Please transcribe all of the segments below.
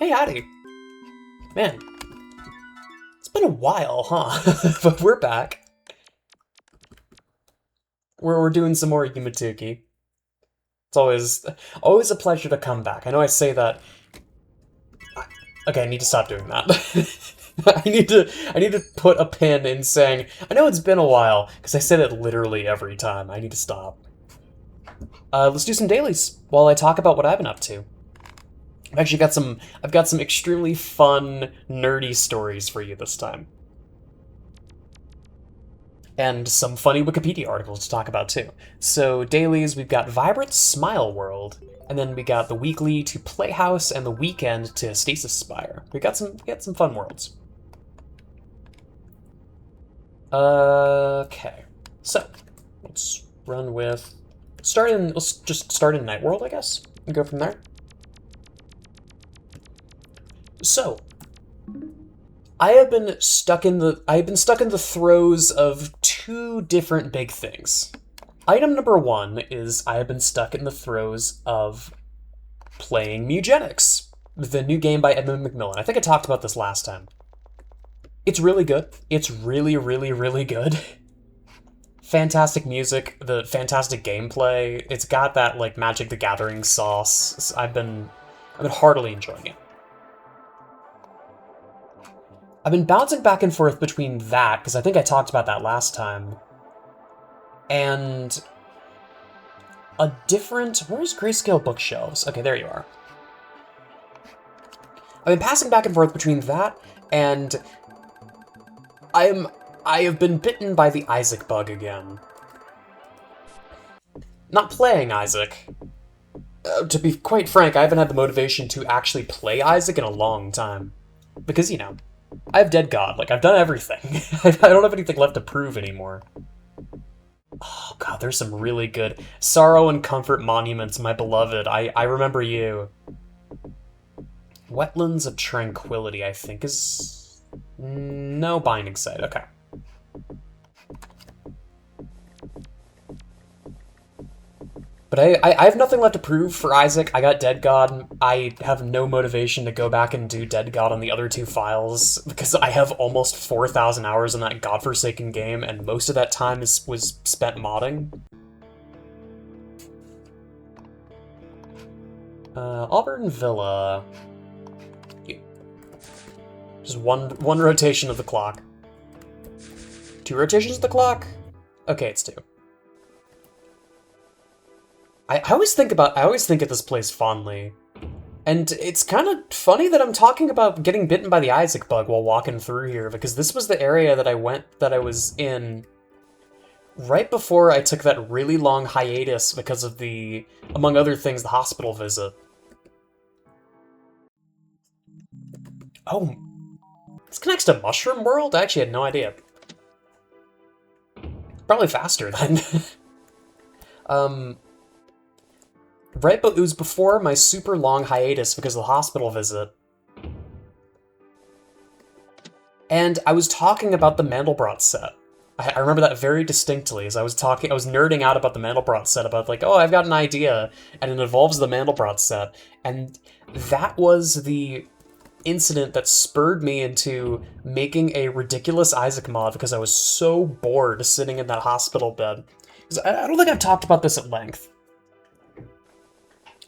Hey, howdy. Man, it's been a while, huh? But we're back. We're doing some more Yumatuki. It's always a pleasure to come back. I know I say that. Okay, I need to stop doing that. I need to put a pin in saying, I know it's been a while, because I said it literally every time. I need to stop. Let's do some dailies while I talk about what I've been up to. I've got some extremely fun, nerdy stories for you this time. And some funny Wikipedia articles to talk about too. So dailies, we've got Vibrant Smile World, and then we got the weekly to Playhouse and the weekend to Stasis Spire. We got some fun worlds. Okay, so let's run with let's just start in Night World, I guess, and go from there. So, I've been stuck in the throes of two different big things. Item number one is I have been stuck in the throes of playing Mugenics, the new game by Edmund Macmillan. I think I talked about this last time. It's really good. It's really, really, really good. Fantastic music, the fantastic gameplay. It's got that like Magic the Gathering sauce. I've been heartily enjoying it. I've been bouncing back and forth between that, because I think I talked about that last time, and a different... Where's Grayscale Bookshelves? Okay, there you are. I've been passing back and forth between that and I have been bitten by the Isaac bug again. Not playing Isaac. To be quite frank, I haven't had the motivation to actually play Isaac in a long time. Because, you know, I have Dead God. Like, I've done everything. I don't have anything left to prove anymore. Oh, God, there's some really good... Sorrow and Comfort Monuments, my beloved. I remember you. Wetlands of Tranquility, I think, is... No Binding Site, okay. But I have nothing left to prove for Isaac. I got Dead God. I have no motivation to go back and do Dead God on the other two files, because I have almost 4,000 hours in that godforsaken game, and most of that time was spent modding. Auburn Villa. Just one rotation of the clock. 2 rotations of the clock? Okay, it's 2. I always think of this place fondly. And it's kind of funny that I'm talking about getting bitten by the Isaac bug while walking through here, because this was the area that I was in right before I took that really long hiatus because of the, among other things, the hospital visit. Oh, this connects to Mushroom World? I actually had no idea. Probably faster then. Right, but it was before my super long hiatus because of the hospital visit. And I was talking about the Mandelbrot set. I remember that very distinctly as I was nerding out about the Mandelbrot set, about like, oh, I've got an idea, and it involves the Mandelbrot set. And that was the incident that spurred me into making a ridiculous Isaac mod because I was so bored sitting in that hospital bed. Because I don't think I've talked about this at length.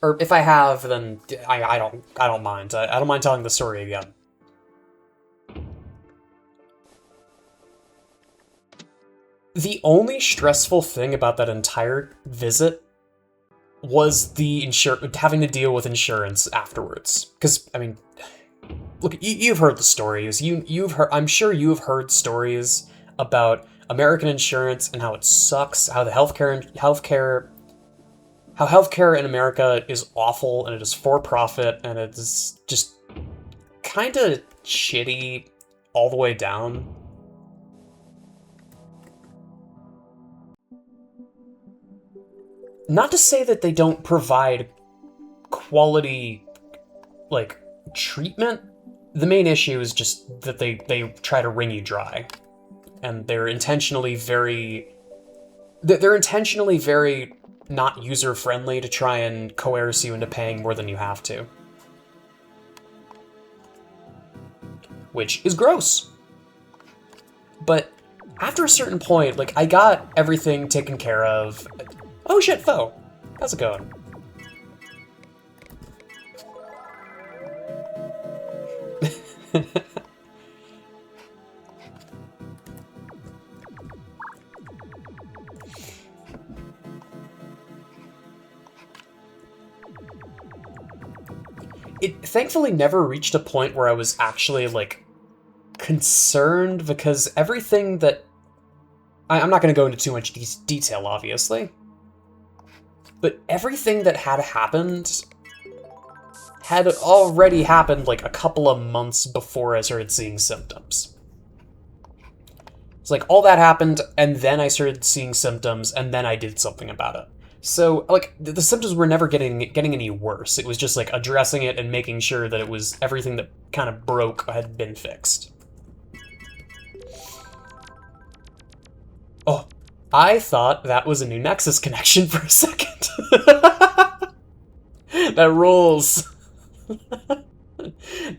Or if I have, then I don't mind. I don't mind telling the story again. The only stressful thing about that entire visit was the having to deal with insurance afterwards. Because, I mean, look, you've heard the stories. I'm sure you've heard stories about American insurance and how it sucks, how the healthcare in America is awful, and it is for profit, and it's just kind of shitty all the way down. Not to say that they don't provide quality, like, treatment. The main issue is just that they try to wring you dry. And they're intentionally very not user-friendly to try and coerce you into paying more than you have to. which is gross. But after a certain point, like, I got everything taken care of. Oh shit, Foe. How's it going? It thankfully never reached a point where I was actually, like, concerned, because everything that... I'm not going to go into too much detail, obviously. But everything that had happened had already happened, like, a couple of months before I started seeing symptoms. It's like, all that happened, and then I started seeing symptoms, and then I did something about it. So, like, the symptoms were never getting any worse. It was just, like, addressing it and making sure that it was everything that kind of broke had been fixed. Oh, I thought that was a new Nexus connection for a second. That rules.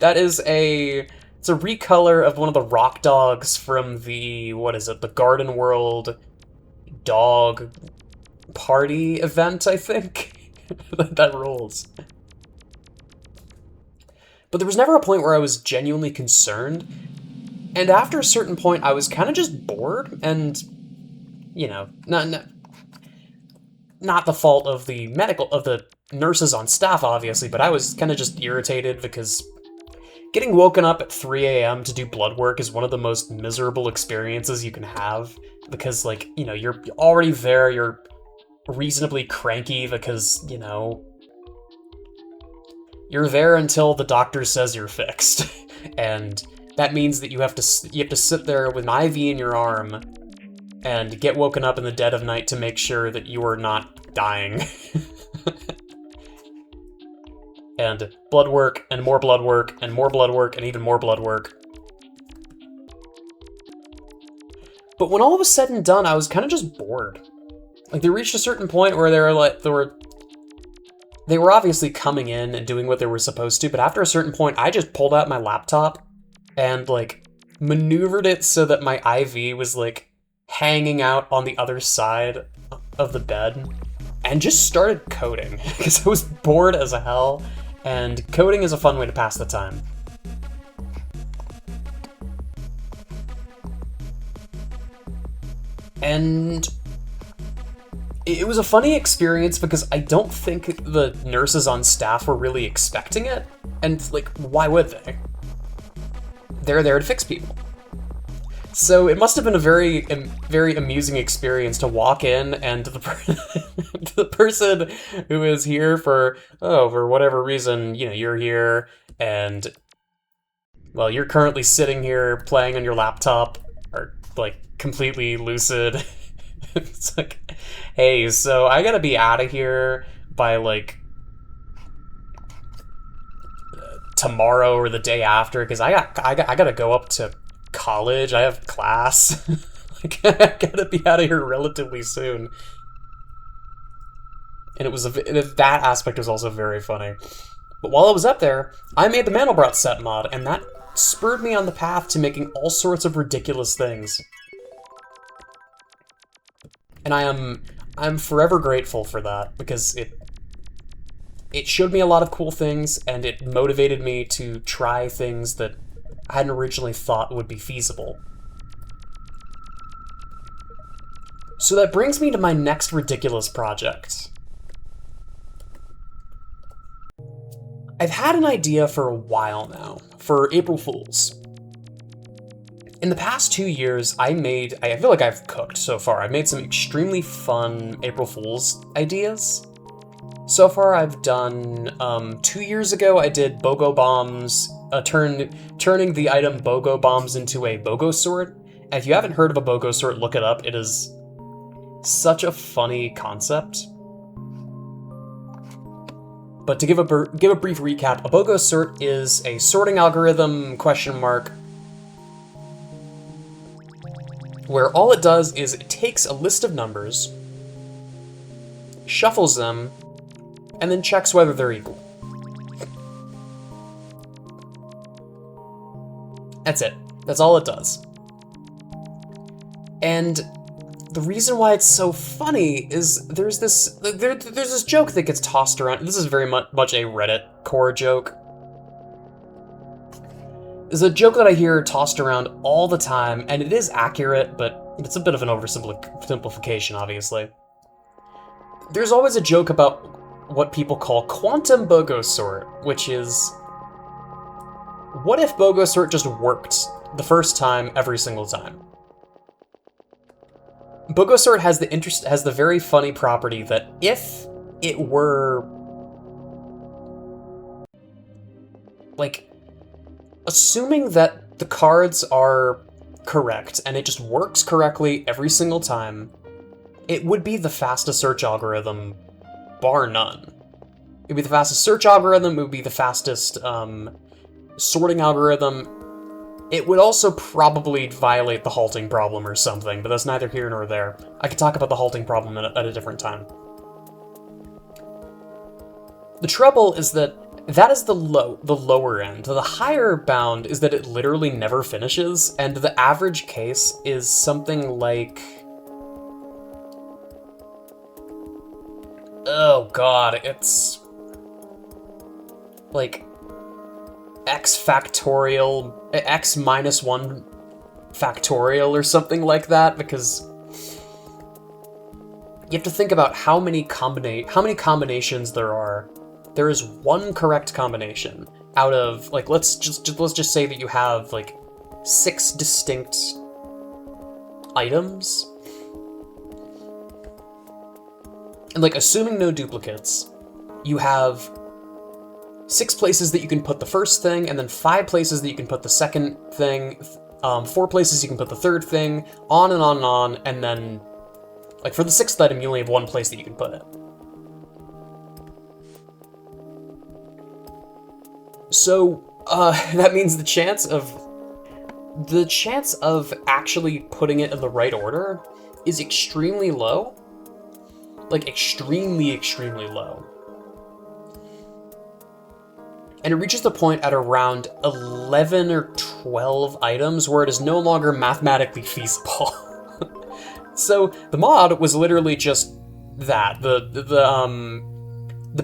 That is it's a recolor of one of the rock dogs from the, what is it, the Garden World dog party event, I think. That rules. But there was never a point where I was genuinely concerned, and after a certain point I was kind of just bored, and, you know, not the fault of the nurses on staff, obviously, but I was kind of just irritated because getting woken up at 3 a.m. to do blood work is one of the most miserable experiences you can have, because, like, you know, you're already there, you're reasonably cranky because, you know, you're there until the doctor says you're fixed. And that means that you have to sit there with an IV in your arm and get woken up in the dead of night to make sure that you are not dying. And blood work, and more blood work, and more blood work, and even more blood work. But when all was said and done, I was kind of just bored. Like, they reached a certain point where they were obviously coming in and doing what they were supposed to, but after a certain point, I just pulled out my laptop and, like, maneuvered it so that my IV was, like, hanging out on the other side of the bed, and just started coding, because I was bored as hell, and coding is a fun way to pass the time. And it was a funny experience because I don't think the nurses on staff were really expecting it, and, like, why would they? They're there to fix people. So it must have been a very, very amusing experience to walk in and the person who is here for whatever reason, you know, you're here and, well, you're currently sitting here playing on your laptop, or, like, completely lucid. It's like, hey, so I gotta be out of here by, like, tomorrow or the day after, because I gotta go up to college, I have class. Like, I gotta be out of here relatively soon. And that aspect was also very funny. But while I was up there, I made the Mandelbrot set mod, and that spurred me on the path to making all sorts of ridiculous things. And I'm forever grateful for that, because it showed me a lot of cool things, and it motivated me to try things that I hadn't originally thought would be feasible. So that brings me to my next ridiculous project. I've had an idea for a while now, for April Fools. In the past 2 years, I feel like I've cooked so far. I've made some extremely fun April Fools ideas. So far, I've done, 2 years ago, I did BOGO bombs, turning the item BOGO bombs into a BOGO sword. And if you haven't heard of a BOGO sword, look it up. It is such a funny concept. But to give a brief recap, a BOGO sort is a sorting algorithm, where all it does is it takes a list of numbers, shuffles them, and then checks whether they're equal. That's it. That's all it does. And the reason why it's so funny is there's this joke that gets tossed around. This is very much a Reddit core joke. There's a joke that I hear tossed around all the time, and it is accurate, but it's a bit of an oversimplification, obviously. There's always a joke about what people call quantum bogosort, which is, what if bogosort just worked the first time every single time? Bogosort has the very funny property that if it were, like, assuming that the cards are correct and it just works correctly every single time, it would be the fastest search algorithm, bar none. It would be the fastest search algorithm, it would be the fastest sorting algorithm. It would also probably violate the halting problem or something, but that's neither here nor there. I could talk about the halting problem at a different time. The trouble is that is the lower end. The higher bound is that it literally never finishes, and the average case is something like... oh god, it's... like... x minus 1 factorial or something like that, because you have to think about how many combinations there are. There is one correct combination out of, like, let's just say that you have like 6 distinct items, and like assuming no duplicates, you have 6 places that you can put the first thing, and then 5 places that you can put the second thing, 4 places you can put the third thing, on and on and on, and then, like, for the 6th item, you only have 1 place that you can put it. So, that means the chance of actually putting it in the right order is extremely low. Like, extremely, extremely low. And it reaches the point at around 11 or 12 items where it is no longer mathematically feasible. So the mod was literally just that. The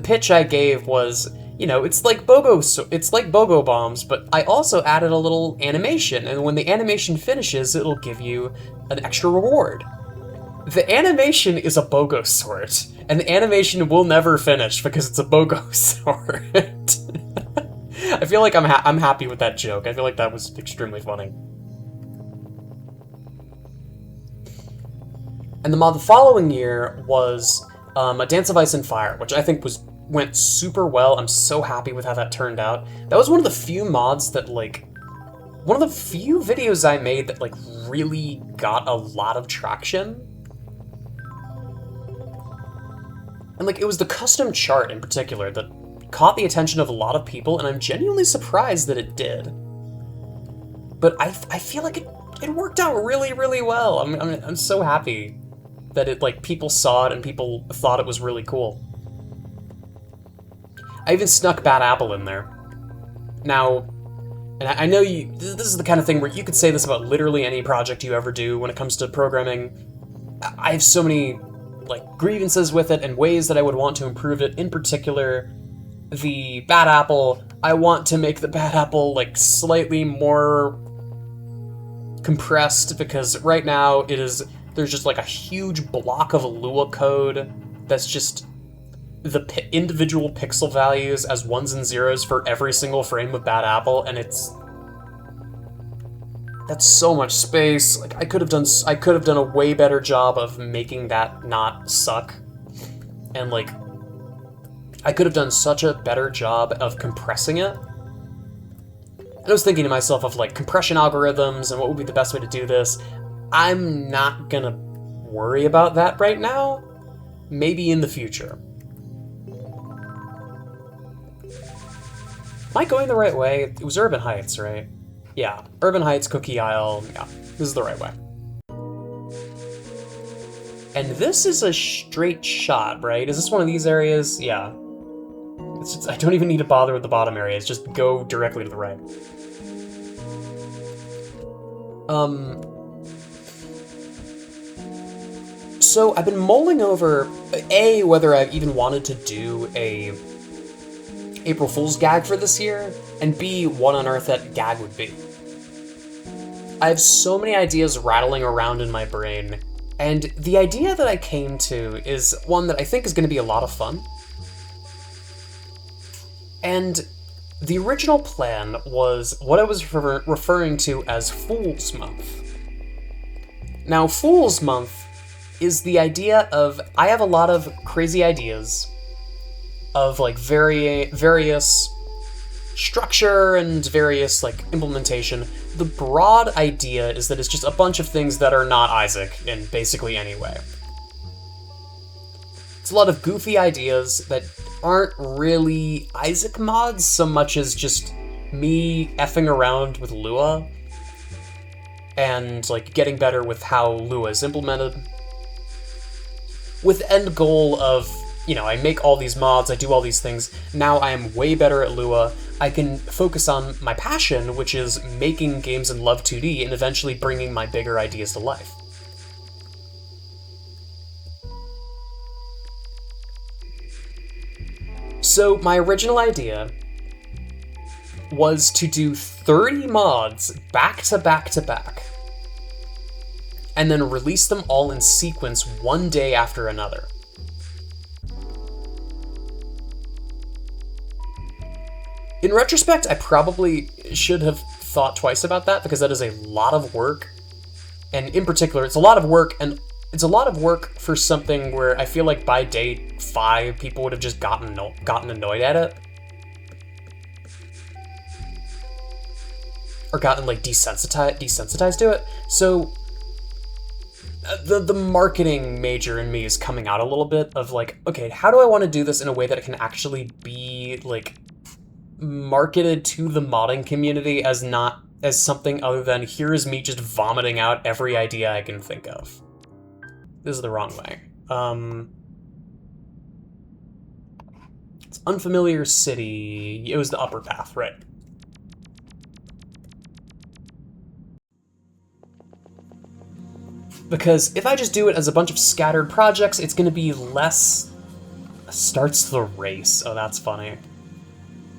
pitch I gave was, you know, it's like BOGO bombs, but I also added a little animation, and when the animation finishes, it'll give you an extra reward. The animation is a BOGO sort, and the animation will never finish because it's a BOGO sort. I feel like I'm happy with that joke. I feel like that was extremely funny. And the mod the following year was a Dance of Ice and Fire, which I think went super well. I'm so happy with how that turned out. That was one of the few mods that, like, one of the few videos I made that, like, really got a lot of traction. And, like, it was the custom chart in particular that caught the attention of a lot of people, and I'm genuinely surprised that it did. But I feel like it worked out really, really well. I'm so happy that it, like, people saw it and people thought it was really cool. I even snuck Bad Apple in there. Now, and I know this is the kind of thing where you could say this about literally any project you ever do when it comes to programming. I have so many, like, grievances with it and ways that I would want to improve it. In particular, the Bad Apple, I want to make the Bad Apple, like, slightly more compressed, because right now there's just, like, a huge block of Lua code that's just the individual pixel values as 1s and 0s for every single frame of Bad Apple, and that's so much space. Like, I could have done a way better job of making that not suck, and, like, I could have done such a better job of compressing it. And I was thinking to myself of, like, compression algorithms and what would be the best way to do this. I'm not gonna worry about that right now. Maybe in the future. Am I going the right way? It was Urban Heights, right? Yeah, Urban Heights, Cookie Isle, yeah, this is the right way. And this is a straight shot, right? Is this one of these areas? Yeah. I don't even need to bother with the bottom areas, just go directly to the right. So I've been mulling over, A, whether I even wanted to do a April Fool's gag for this year, and B, what on earth that gag would be. I have so many ideas rattling around in my brain, and the idea that I came to is one that I think is going to be a lot of fun. And the original plan was what I was referring to as Fool's Month. Now, Fool's Month is the idea of, I have a lot of crazy ideas of like various structure and various like implementation. The broad idea is that it's just a bunch of things that are not Isaac in basically any way. It's a lot of goofy ideas that aren't really Isaac mods so much as just me effing around with Lua and like getting better with how Lua is implemented, with the end goal of, you know, I make all these mods, I do all these things, now I am way better at Lua, I can focus on my passion, which is making games in Love 2D and eventually bringing my bigger ideas to life. So my original idea was to do 30 mods back to back to back, and then release them all in sequence one day after another. In retrospect, I probably should have thought twice about that, because that is a lot of work. And in particular, it's a lot of work, and it's a lot of work for something where I feel like by day 5, people would have just gotten annoyed at it. Or gotten, like, desensitized to it. So, the marketing major in me is coming out a little bit of, like, okay, how do I want to do this in a way that it can actually be, like, marketed to the modding community as not as something other than here is me just vomiting out every idea I can think of. This is the wrong way. It's unfamiliar city. It was the upper path, right? Because if I just do it as a bunch of scattered projects, it's gonna be less... Starts the race. Oh, that's funny.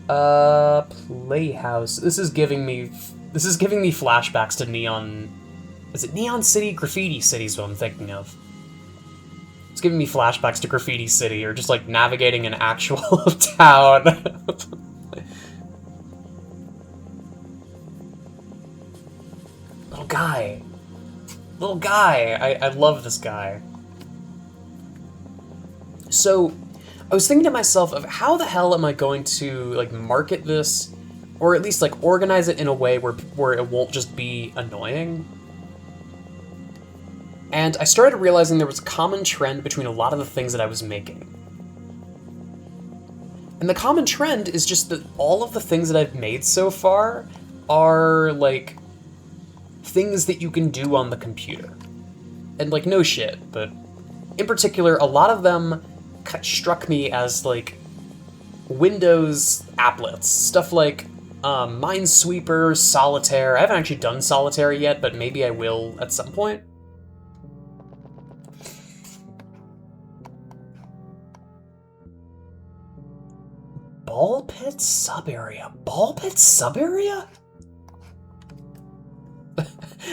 Playhouse. This is giving me flashbacks to Neon... Is it Neon City? Graffiti City is what I'm thinking of. It's giving me flashbacks to Graffiti City, or just like navigating an actual town. Little guy. Little guy. I love this guy. So, I was thinking to myself of how the hell am I going to like market this, or at least like organize it in a way where it won't just be annoying. And I started realizing there was a common trend between a lot of the things that I was making. And the common trend is just that all of the things that I've made so far are, like, things that you can do on the computer. And, like, no shit, but in particular, a lot of them struck me as, like, Windows applets. Stuff like Minesweeper, Solitaire. I haven't actually done Solitaire yet, but maybe I will at some point. Ball pit sub-area? Ball pit sub-area?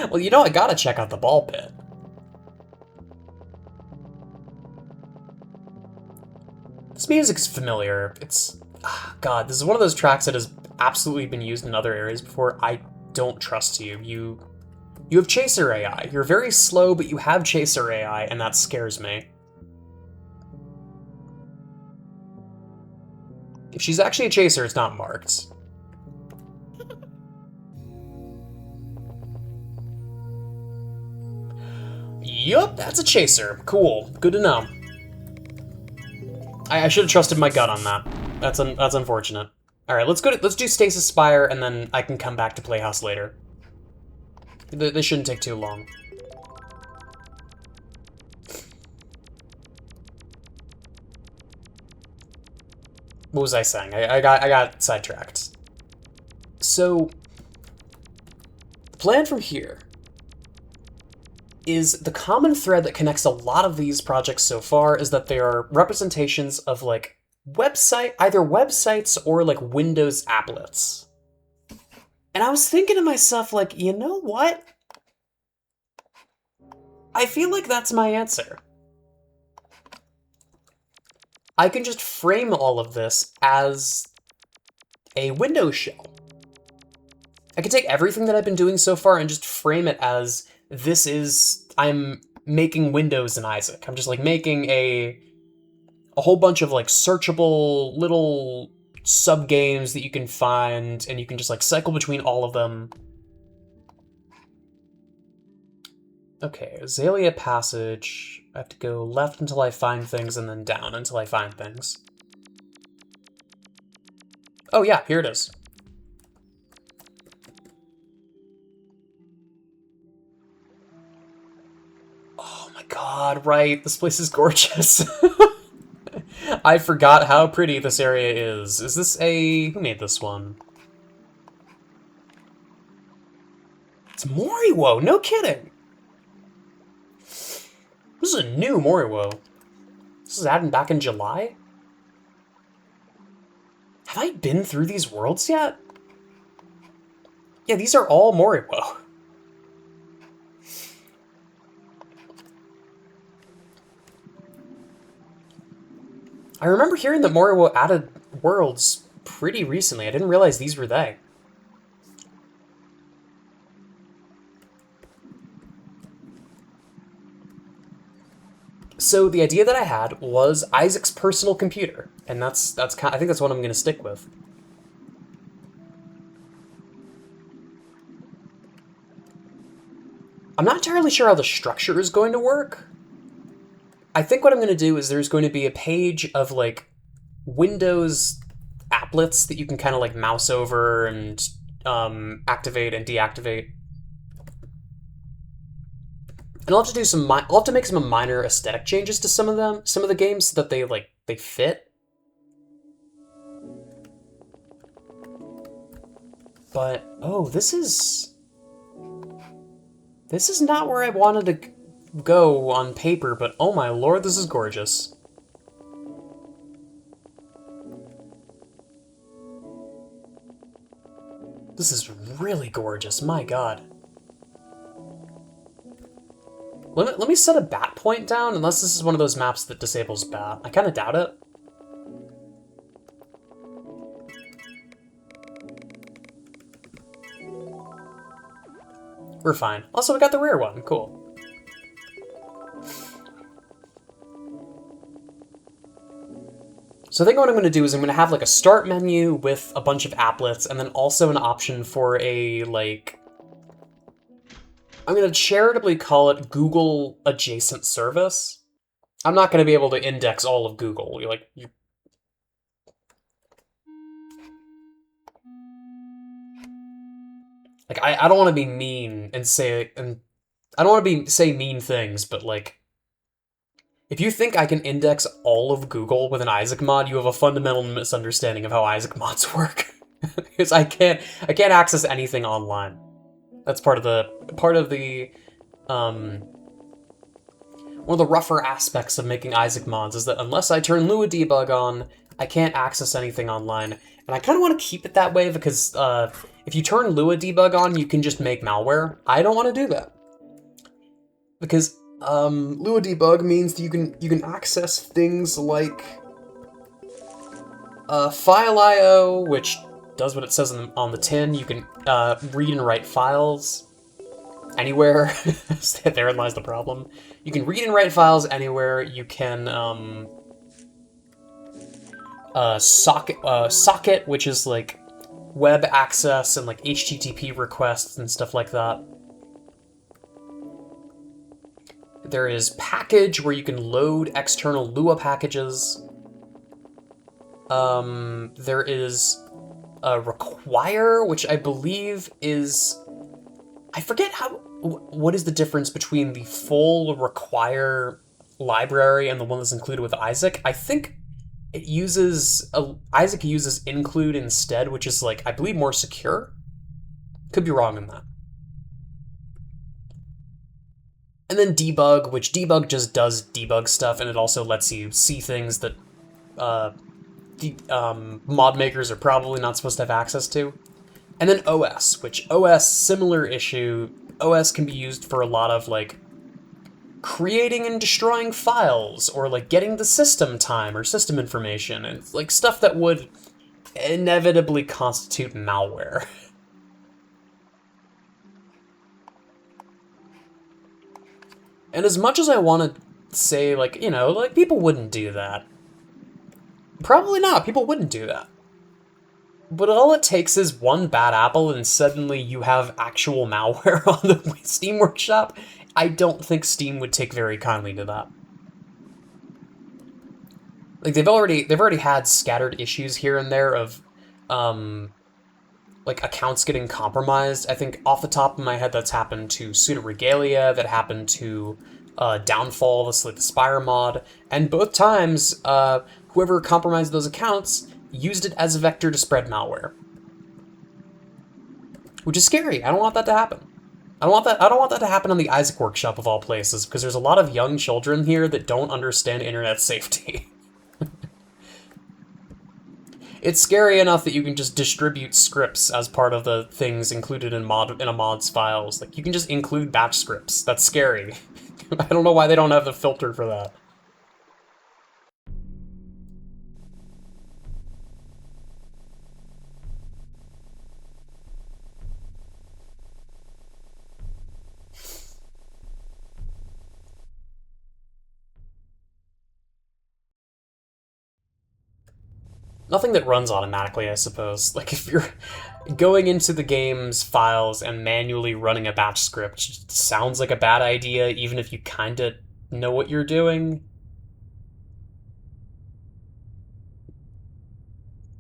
Well, you know I gotta check out the ball pit. This music's familiar. It's... God, this is one of those tracks that has absolutely been used in other areas before. I don't trust you. You have Chaser AI. You're very slow, but you have Chaser AI, and that scares me. If she's actually a chaser, it's not marked. Yup, that's a chaser. Cool. Good to know. I should have trusted my gut on that. That's unfortunate. All right, let's do Stasis Spire, and then I can come back to Playhouse later. This shouldn't take too long. What was I saying? I got sidetracked. So, the plan from here is the common thread that connects a lot of these projects so far is that they are representations of like either websites or like Windows applets. And I was thinking to myself, like, you know what? I feel like that's my answer. I can just frame all of this as a Windows shell. I can take everything that I've been doing so far and just frame it as I'm making Windows in Isaac. I'm just like making a whole bunch of like searchable little sub games that you can find, and you can just like cycle between all of them. Okay, Azalea Passage. I have to go left until I find things and then down until I find things. Oh yeah, here it is. Oh my god, right, this place is gorgeous. I forgot how pretty this area is. Is this who made this one? It's Moriwo, no kidding! This is a new Moriwo. This is added back in July? Have I been through these worlds yet? Yeah, these are all Moriwo. I remember hearing that Moriwo added worlds pretty recently. I didn't realize these were they. So the idea that I had was Isaac's personal computer, and I think that's what I'm going to stick with. I'm not entirely sure how the structure is going to work. I think what I'm going to do is there's going to be a page of like Windows applets that you can kind of like mouse over and activate and deactivate. And I'll have to make some minor aesthetic changes to some of the games so that they fit. But oh, this is not where I wanted to go on paper, but oh my lord, this is gorgeous. This is really gorgeous, my god. Let me set a bat point down, unless this is one of those maps that disables bat. I kind of doubt it. We're fine. Also, we got the rear one. Cool. So I think what I'm going to do is I'm going to have like a start menu with a bunch of applets, and then also an option for a like... I'm going to charitably call it Google Adjacent Service. I'm not going to be able to index all of Google. I don't want to be mean and say I don't want to say mean things, but like, if you think I can index all of Google with an Isaac mod, you have a fundamental misunderstanding of how Isaac mods work. Because I can't access anything online. That's one of the rougher aspects of making Isaac mods is that unless I turn Lua debug on, I can't access anything online. And I kind of want to keep it that way because if you turn Lua debug on, you can just make malware. I don't want to do that. Because Lua debug means that you can access things like file IO, which does what it says on the tin. You can read and write files anywhere. Therein lies the problem. You can read and write files anywhere. You can socket, which is like web access and like HTTP requests and stuff like that. There is package, where you can load external Lua packages. There is require, which I believe is... I forget what is the difference between the full require library and the one that's included with Isaac. I think it uses... Isaac uses include instead, which is, like, I believe more secure. Could be wrong on that. And then debug, which debug just does debug stuff, and it also lets you see things that mod makers are probably not supposed to have access to. And then OS, which OS, similar issue. OS can be used for a lot of, like, creating and destroying files, or, like, getting the system time or system information, and, like, stuff that would inevitably constitute malware. And as much as I want to say, like, you know, like, people wouldn't do that. Probably not, people wouldn't do that. But all it takes is one bad apple and suddenly you have actual malware on the Steam Workshop. I don't think Steam would take very kindly to that. Like, they've already had scattered issues here and there of like accounts getting compromised. I think off the top of my head that's happened to Pseudo Regalia, that happened to Downfall, the Slay the Spire mod, and both times whoever compromised those accounts used it as a vector to spread malware. Which is scary. I don't want that to happen. I don't want that to happen on the Isaac Workshop of all places, because there's a lot of young children here that don't understand internet safety. It's scary enough that you can just distribute scripts as part of the things included in a mod's files. Like, you can just include batch scripts. That's scary. I don't know why they don't have the filter for that. Nothing that runs automatically, I suppose. Like, if you're going into the game's files and manually running a batch script, sounds like a bad idea, even if you kinda know what you're doing.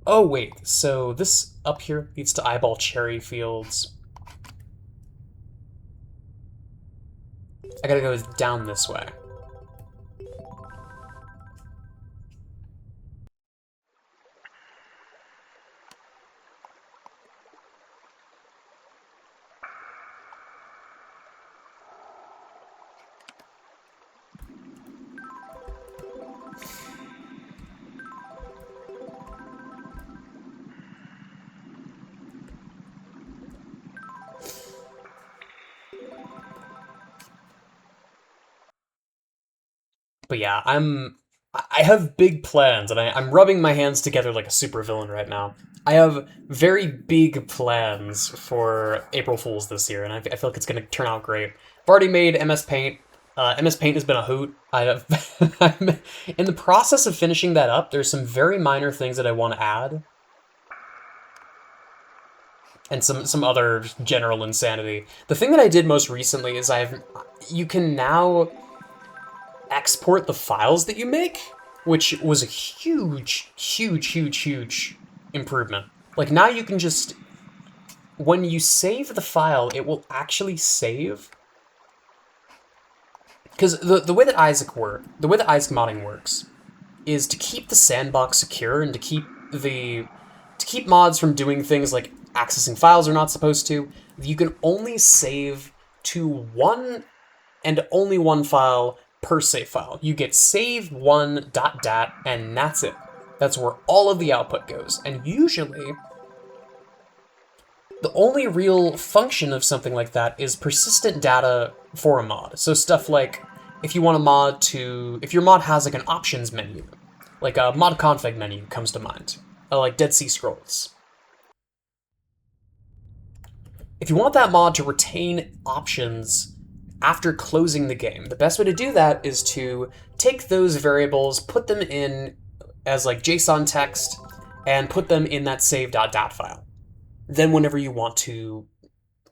Oh, wait, so this up here leads to Eyeball Cherry Fields. I gotta go down this way. But yeah, I have big plans, and I'm rubbing my hands together like a supervillain right now. I have very big plans for April Fool's this year, and I feel like it's going to turn out great. I've already made MS Paint. MS Paint has been a hoot. I'm in the process of finishing that up. There's some very minor things that I want to add, and some other general insanity. The thing that I did most recently is you can now export the files that you make, which was a huge improvement. Like, now you can just, when you save the file, it will actually save. Because the way that Isaac modding works is to keep the sandbox secure and to keep mods from doing things like accessing files they're not supposed to. You can only save to one and only one file per save file. You get save1.dat, and that's it. That's where all of the output goes. And usually, the only real function of something like that is persistent data for a mod. So stuff like, if your mod has like an options menu, like a mod config menu comes to mind, like Dead Sea Scrolls. If you want that mod to retain options after closing the game, the best way to do that is to take those variables, put them in as like JSON text, and put them in that save.dat file. Then whenever you want to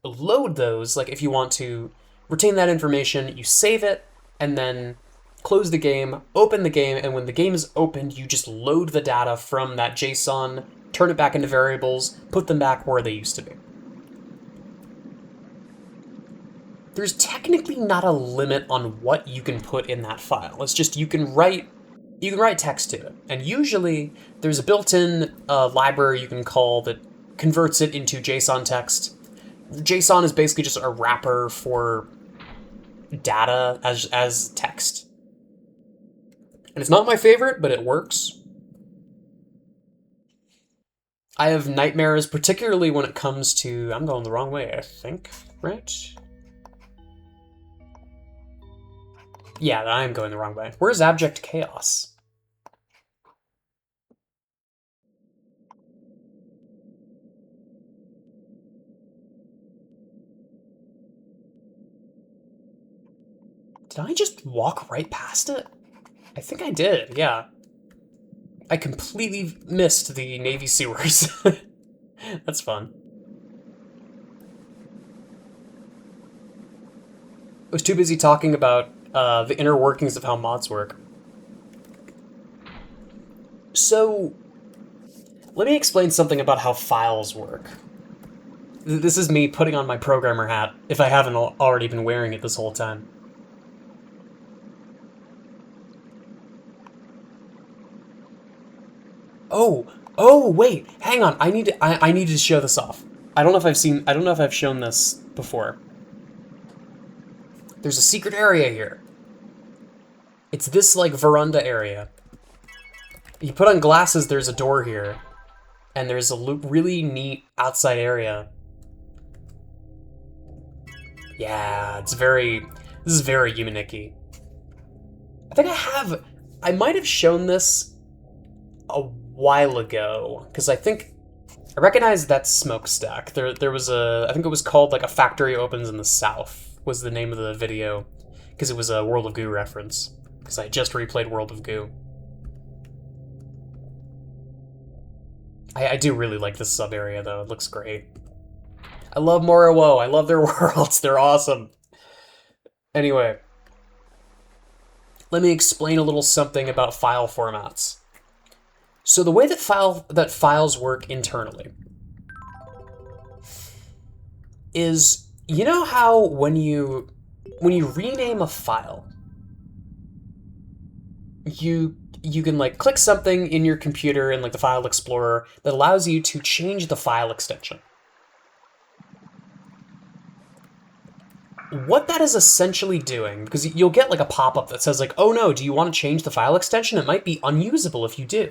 load those, like if you want to retain that information, you save it, and then close the game, open the game, and when the game is opened, you just load the data from that JSON, turn it back into variables, put them back where they used to be. There's technically not a limit on what you can put in that file. It's just you can write text to it. And usually there's a built-in library you can call that converts it into JSON text. JSON is basically just a wrapper for data as text. And it's not my favorite, but it works. I have nightmares, particularly when it comes to... I'm going the wrong way, I think, right? Yeah, I am going the wrong way. Where's Abject Chaos? Did I just walk right past it? I think I did, yeah. I completely missed the Navy sewers. That's fun. I was too busy talking about the inner workings of how mods work. So, let me explain something about how files work. This is me putting on my programmer hat, if I haven't already been wearing it this whole time. Oh, wait, hang on. I need to show this off. I don't know if I've shown this before. There's a secret area here. It's this, like, veranda area. You put on glasses, there's a door here. And there's a really neat outside area. Yeah, this is very Humanicky. I might have shown this a while ago, because I recognize that smokestack. There was I think it was called, like, A Factory Opens in the South, was the name of the video, because it was a World of Goo reference, because I just replayed World of Goo. I do really like this sub-area, though. It looks great. I love Morrowoe. I love their worlds. They're awesome. Anyway, let me explain a little something about file formats. So the way that files work internally is, you know how when you rename a file, you can, like, click something in your computer in, like, the File Explorer that allows you to change the file extension. What that is essentially doing, because you'll get, like, a pop-up that says, like, oh no, do you want to change the file extension? It might be unusable if you do.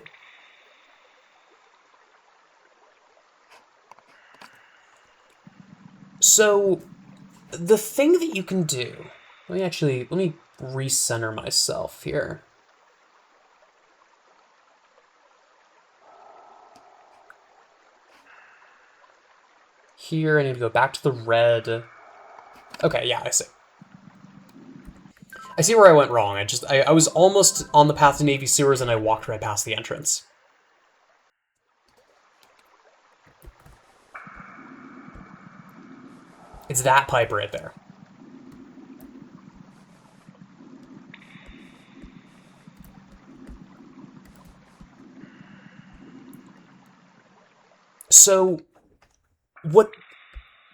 So, the thing that you can do... Let me recenter myself here. Here, I need to go back to the red. Okay, yeah, I see. I see where I went wrong. I was almost on the path to Navy sewers and I walked right past the entrance. It's that pipe right there. So, what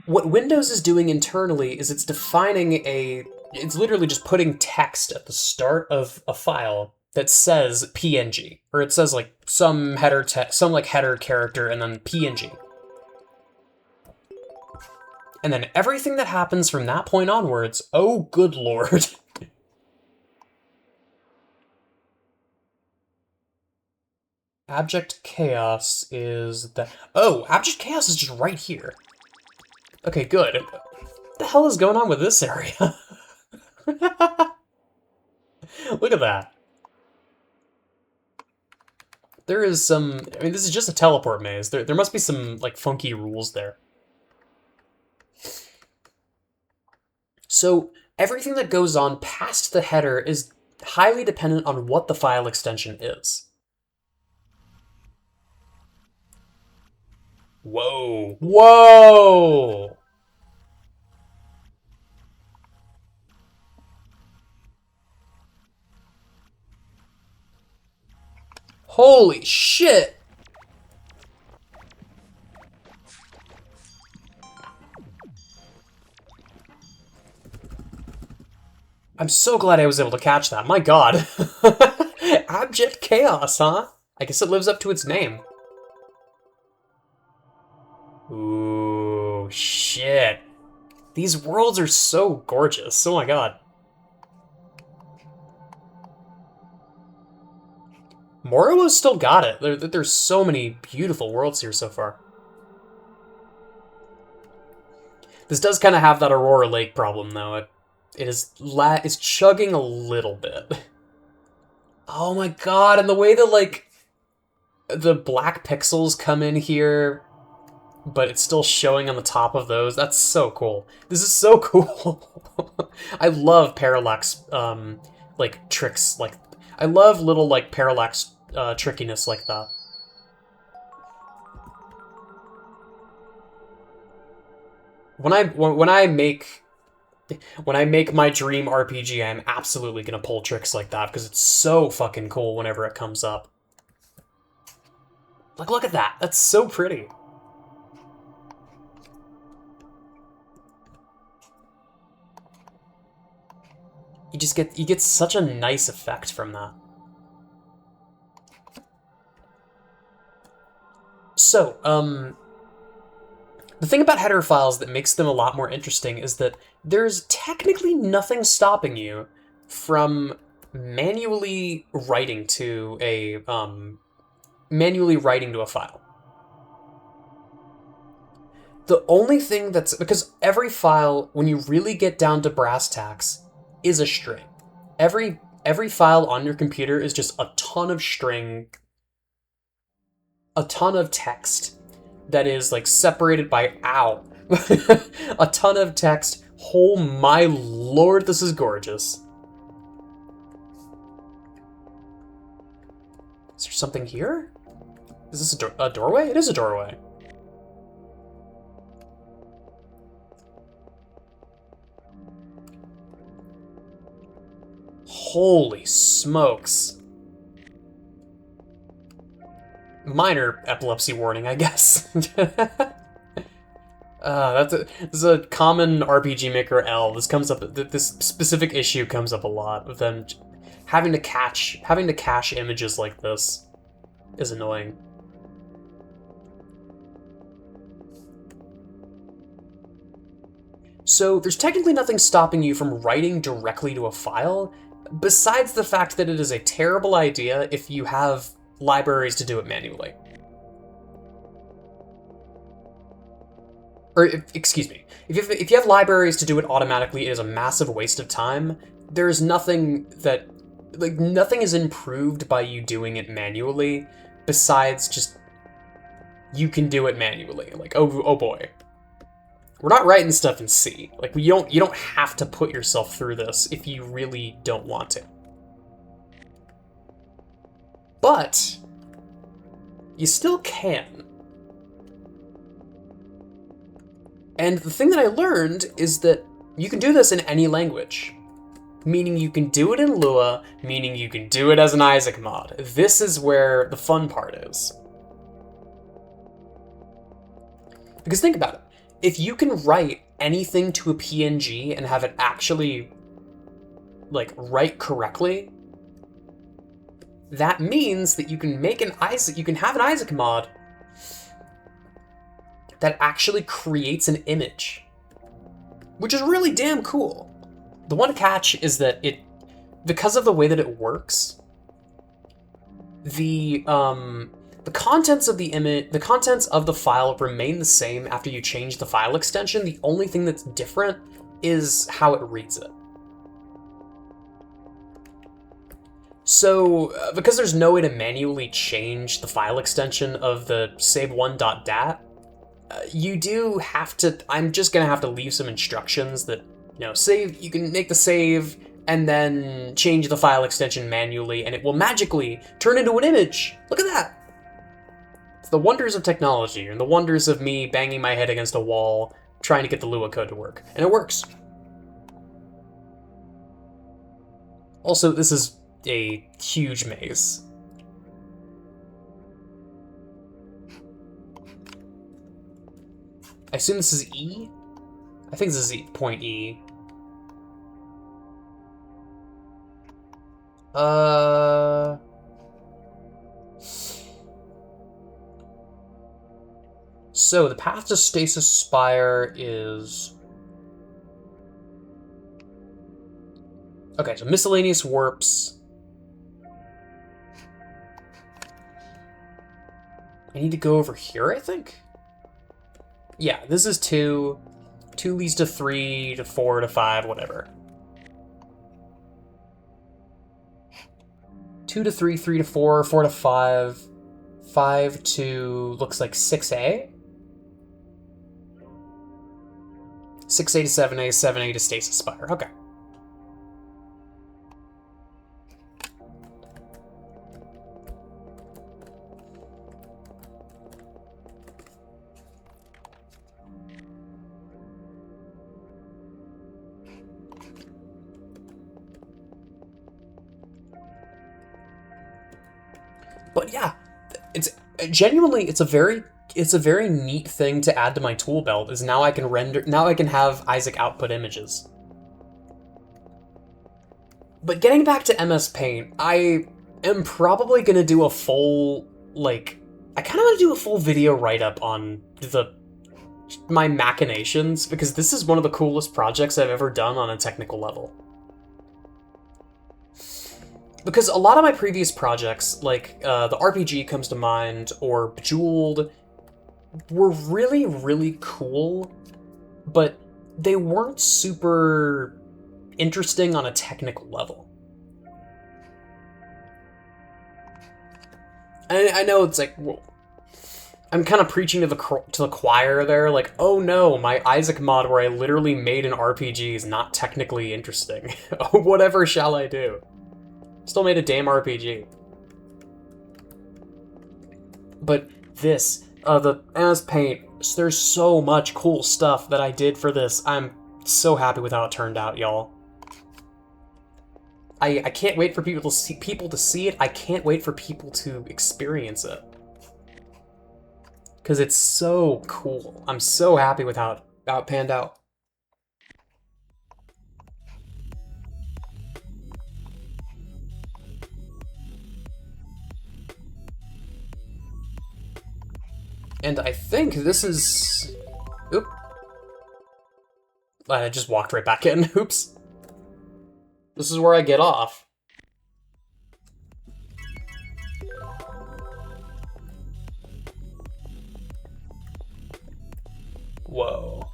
Windows is doing internally is it's defining it's literally just putting text at the start of a file that says PNG, or it says, like, some header character and then PNG. And then everything that happens from that point onwards, oh good lord. Abject Chaos is Abject Chaos is just right here. Okay, good. What the hell is going on with this area? Look at that. There is some... I mean, this is just a teleport maze. There must be some, like, funky rules there. So, everything that goes on past the header is highly dependent on what the file extension is. Whoa. Whoa! Holy shit! I'm so glad I was able to catch that. My god. Abject Chaos, huh? I guess it lives up to its name. Ooh, shit. These worlds are so gorgeous. Oh my god. Moro's still got it. There's so many beautiful worlds here so far. This does kind of have that Aurora Lake problem, though. It's chugging a little bit. Oh my god, and the way that, like, the black pixels come in here, but it's still showing on the top of those, that's so cool. This is so cool. I love parallax, like, tricks, like, I love little, like, parallax trickiness like that. When I make my dream RPG, I'm absolutely gonna pull tricks like that because it's so fucking cool whenever it comes up. Like, look at that. That's so pretty. You get such a nice effect from that. So, the thing about header files that makes them a lot more interesting is that there's technically nothing stopping you from manually writing to a file. The only thing that's, because every file, when you really get down to brass tacks, is a string. Every file on your computer is just a ton of string, a ton of text that is, like, separated by ow. A ton of text. Oh my lord, this is gorgeous. Is there something here? Is this a doorway? It is a doorway. Holy smokes. Minor epilepsy warning, I guess. This is a common RPG Maker L. This comes up. This specific issue comes up a lot of them having to cache images like this is annoying. So there's technically nothing stopping you from writing directly to a file, besides the fact that it is a terrible idea if you have libraries to do it manually. Or, excuse me, if you have libraries to do it automatically, it is a massive waste of time. There's nothing that, like, nothing is improved by you doing it manually, besides just, you can do it manually. Like, oh boy. We're not writing stuff in C. Like, you don't have to put yourself through this if you really don't want to. But you still can. And the thing that I learned is that you can do this in any language. Meaning you can do it in Lua, meaning you can do it as an Isaac mod. This is where the fun part is. Because think about it. If you can write anything to a PNG and have it actually, like, write correctly, that means that you can have an Isaac mod that actually creates an image, which is really damn cool. The one catch is that because of the way that it works, the contents of the image, the contents of the file remain the same after you change the file extension. The only thing that's different is how it reads it. So, because there's no way to manually change the file extension of the save1.dat, you do have to, I'm just gonna have to leave some instructions that, you can make the save and then change the file extension manually and it will magically turn into an image. Look at that. It's the wonders of technology and the wonders of me banging my head against a wall trying to get the Lua code to work. And it works. Also, this is a huge maze. I assume this is E? I think this is point E. So the path to Stasis Spire is... Okay, so miscellaneous warps. I need to go over here, I think? Yeah, this is 2. 2 leads to 3, to 4, to 5, whatever. 2 to 3, 3 to 4, 4 to 5, 5 to, looks like 6A? 6A to 7A, 7A to Stasis Spire, okay. But yeah, it's genuinely, it's a very neat thing to add to my tool belt, is now I can have Isaac output images. But getting back to MS Paint, I am probably gonna do a full, like, I kind of want to do a full video write-up on my machinations, because this is one of the coolest projects I've ever done on a technical level. Because a lot of my previous projects, like the RPG comes to mind, or Bejeweled, were really, really cool, but they weren't super interesting on a technical level. I know it's like, well, I'm kind of preaching to the choir there, like, oh no, my Isaac mod where I literally made an RPG is not technically interesting. Whatever shall I do? Still made a damn RPG. But this, the MS Paint, there's so much cool stuff that I did for this. I'm so happy with how it turned out, y'all. I can't wait for people to see it. I can't wait for people to experience it. Because it's so cool. I'm so happy with how it panned out. And I think this is... Oop. I just walked right back in. Oops. This is where I get off. Whoa.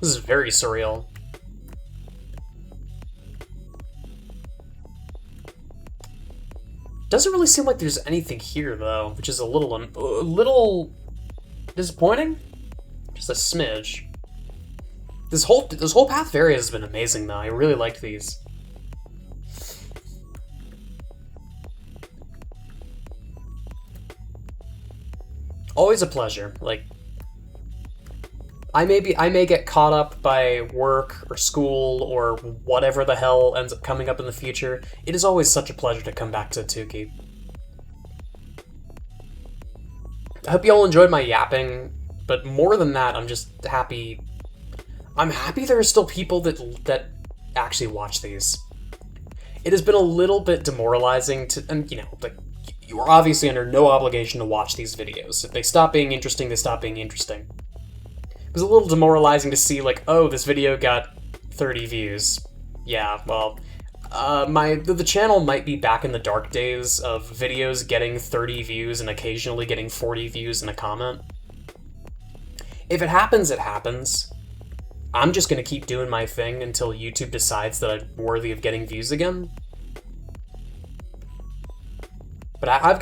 This is very surreal. Doesn't really seem like there's anything here, though, which is a little disappointing. Just a smidge. This whole path of area has been amazing, though. I really liked these. Always a pleasure. Like, I may get caught up by work or school or whatever the hell ends up coming up in the future. It is always such a pleasure to come back to Tuki. I hope you all enjoyed my yapping, but more than that, I'm just happy. I'm happy there are still people that actually watch these. It has been a little bit demoralizing to, and you know, like, you are obviously under no obligation to watch these videos. If they stop being interesting, they stop being interesting. It was a little demoralizing to see, like, oh, this video got 30 views. Yeah, well, the channel might be back in the dark days of videos getting 30 views and occasionally getting 40 views and a comment. If it happens, it happens. I'm just gonna keep doing my thing until YouTube decides that I'm worthy of getting views again. But I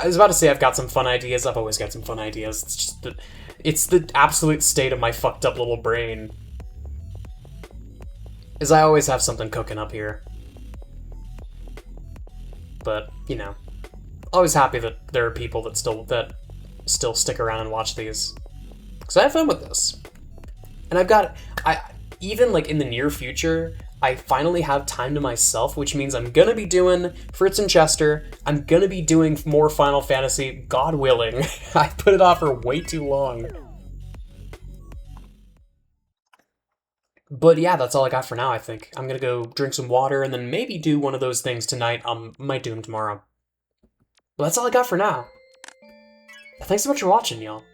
was about to say I've got some fun ideas. I've always got some fun ideas. It's just that it's the absolute state of my fucked up little brain. Is I always have something cooking up here. But, you know, always happy that there are people that still stick around and watch these. Because I have fun with this. And even like in the near future, I finally have time to myself, which means I'm gonna be doing Fritz and Chester. I'm gonna be doing more Final Fantasy, God willing. I put it off for way too long. But yeah, that's all I got for now, I think. I'm gonna go drink some water and then maybe do one of those things tonight. Might do them tomorrow. But that's all I got for now. Thanks so much for watching, y'all.